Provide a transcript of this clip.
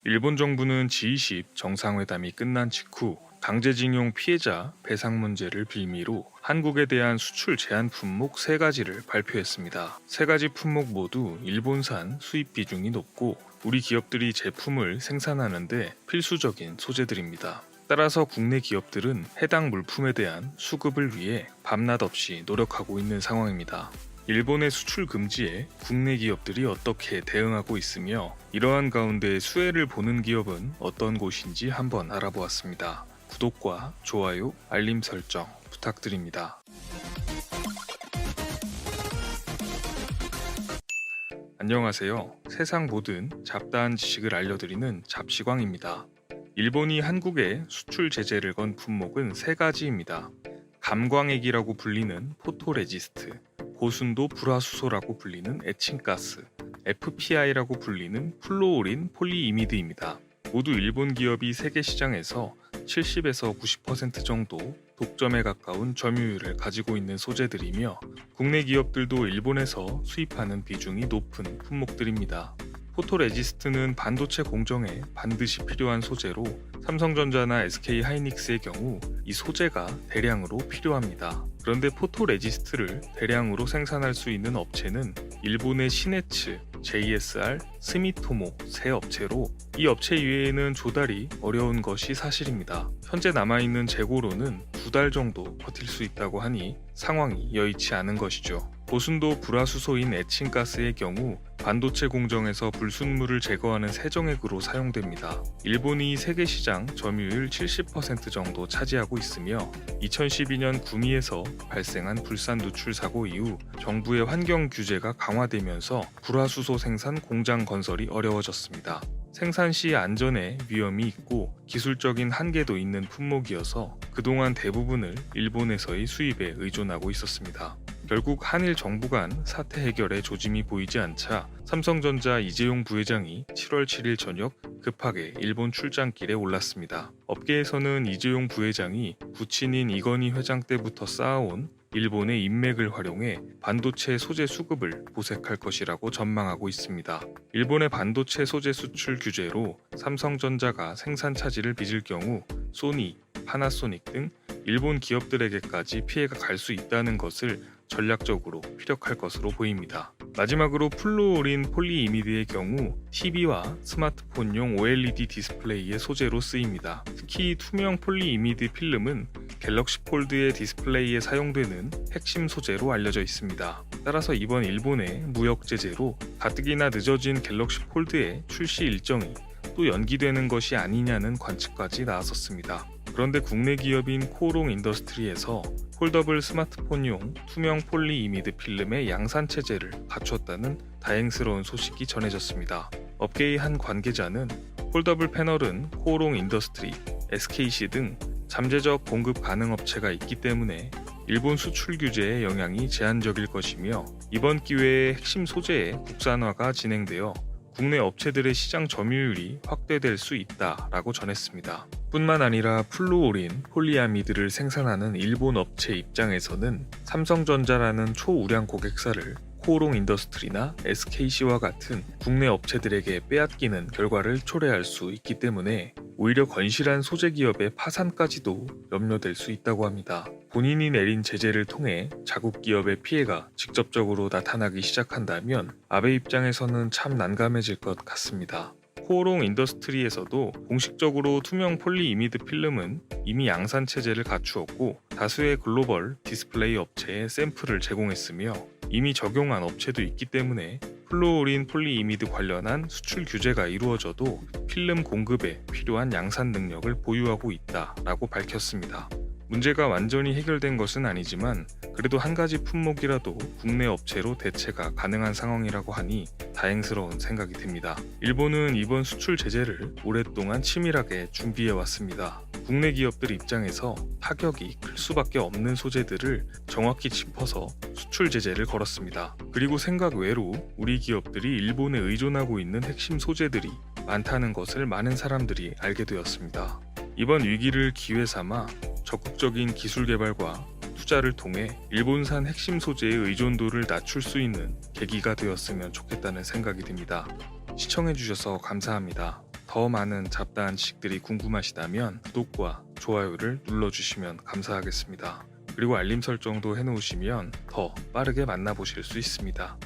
일본 정부는 G20 정상회담이 끝난 직후 강제징용 피해자 배상 문제를 빌미로 한국에 대한 수출 제한 품목 3가지를 발표했습니다. 3가지 품목 모두 일본산 수입 비중이 높고 우리 기업들이 제품을 생산하는데 필수적인 소재들입니다. 따라서 국내 기업들은 해당 물품에 대한 수급을 위해 밤낮 없이 노력하고 있는 상황입니다. 일본의 수출 금지에 국내 기업들이 어떻게 대응하고 있으며 이러한 가운데 수혜를 보는 기업은 어떤 곳인지 한번 알아보았습니다. 구독과 좋아요, 알림 설정 부탁드립니다. 안녕하세요. 세상 모든 잡다한 지식을 알려드리는 잡시광입니다. 일본이 한국에 수출 제재를 건 품목은 3가지입니다. 감광액이라고 불리는 포토레지스트, 고순도 불화수소라고 불리는 에칭가스, FPI라고 불리는 플로오린 폴리이미드입니다. 모두 일본 기업이 세계 시장에서 70에서 90% 정도 독점에 가까운 점유율을 가지고 있는 소재들이며 국내 기업들도 일본에서 수입하는 비중이 높은 품목들입니다. 포토레지스트는 반도체 공정에 반드시 필요한 소재로 삼성전자나 SK하이닉스의 경우 이 소재가 대량으로 필요합니다. 그런데 포토레지스트를 대량으로 생산할 수 있는 업체는 일본의 시네츠, JSR, 스미토모 3업체로 이 업체 이외에는 조달이 어려운 것이 사실입니다. 현재 남아있는 재고로는 2달 정도 버틸 수 있다고 하니 상황이 여의치 않은 것이죠. 고순도 불화수소인 에칭가스의 경우 반도체 공정에서 불순물을 제거하는 세정액으로 사용됩니다. 일본이 세계 시장 점유율 70% 정도 차지하고 있으며 2012년 구미에서 발생한 불산 누출 사고 이후 정부의 환경 규제가 강화되면서 불화수소 생산 공장 건설이 어려워졌습니다. 생산 시 안전에 위험이 있고 기술적인 한계도 있는 품목이어서 그동안 대부분을 일본에서의 수입에 의존하고 있었습니다. 결국 한일 정부 간 사태 해결에 조짐이 보이지 않자 삼성전자 이재용 부회장이 7월 7일 저녁 급하게 일본 출장길에 올랐습니다. 업계에서는 이재용 부회장이 부친인 이건희 회장 때부터 쌓아온 일본의 인맥을 활용해 반도체 소재 수급을 보색할 것이라고 전망하고 있습니다. 일본의 반도체 소재 수출 규제로 삼성전자가 생산 차질을 빚을 경우 소니, 파나소닉 등 일본 기업들에게까지 피해가 갈 수 있다는 것을 전략적으로 피력할 것으로 보입니다. 마지막으로 플루오린 폴리이미드의 경우 TV와 스마트폰용 OLED 디스플레이의 소재로 쓰입니다. 특히 투명 폴리이미드 필름은 갤럭시 폴드의 디스플레이에 사용되는 핵심 소재로 알려져 있습니다. 따라서 이번 일본의 무역 제재로 가뜩이나 늦어진 갤럭시 폴드의 출시 일정이 또 연기되는 것이 아니냐는 관측까지 나왔었습니다. 그런데 국내 기업인 코오롱 인더스트리에서 폴더블 스마트폰용 투명 폴리이미드 필름의 양산 체제를 갖췄다는 다행스러운 소식이 전해졌습니다. 업계의 한 관계자는 폴더블 패널은 코오롱 인더스트리, SKC 등 잠재적 공급 가능 업체가 있기 때문에 일본 수출 규제의 영향이 제한적일 것이며 이번 기회에 핵심 소재의 국산화가 진행되어 국내 업체들의 시장 점유율이 확대될 수 있다라고 전했습니다. 뿐만 아니라 플루오린 폴리아미드를 생산하는 일본 업체 입장에서는 삼성전자라는 초우량 고객사를 코오롱 인더스트리나 SKC와 같은 국내 업체들에게 빼앗기는 결과를 초래할 수 있기 때문에 오히려 건실한 소재 기업의 파산까지도 염려될 수 있다고 합니다. 본인이 내린 제재를 통해 자국 기업의 피해가 직접적으로 나타나기 시작한다면 아베 입장에서는 참 난감해질 것 같습니다. 코오롱 인더스트리에서도 공식적으로 투명 폴리이미드 필름은 이미 양산 체제를 갖추었고 다수의 글로벌 디스플레이 업체에 샘플을 제공했으며 이미 적용한 업체도 있기 때문에 플루오린 폴리이미드 관련한 수출 규제가 이루어져도 필름 공급에 필요한 양산 능력을 보유하고 있다라고 밝혔습니다. 문제가 완전히 해결된 것은 아니지만 그래도 한 가지 품목이라도 국내 업체로 대체가 가능한 상황이라고 하니 다행스러운 생각이 듭니다. 일본은 이번 수출 제재를 오랫동안 치밀하게 준비해왔습니다. 국내 기업들 입장에서 타격이 클 수밖에 없는 소재들을 정확히 짚어서 수출 제재를 걸었습니다. 그리고 생각 외로 우리 기업들이 일본에 의존하고 있는 핵심 소재들이 많다는 것을 많은 사람들이 알게 되었습니다. 이번 위기를 기회 삼아 적극적인 기술 개발과 투자를 통해 일본산 핵심 소재의 의존도를 낮출 수 있는 계기가 되었으면 좋겠다는 생각이 듭니다. 시청해주셔서 감사합니다. 더 많은 잡다한 지식들이 궁금하시다면 구독과 좋아요를 눌러주시면 감사하겠습니다. 그리고 알림 설정도 해놓으시면 더 빠르게 만나보실 수 있습니다.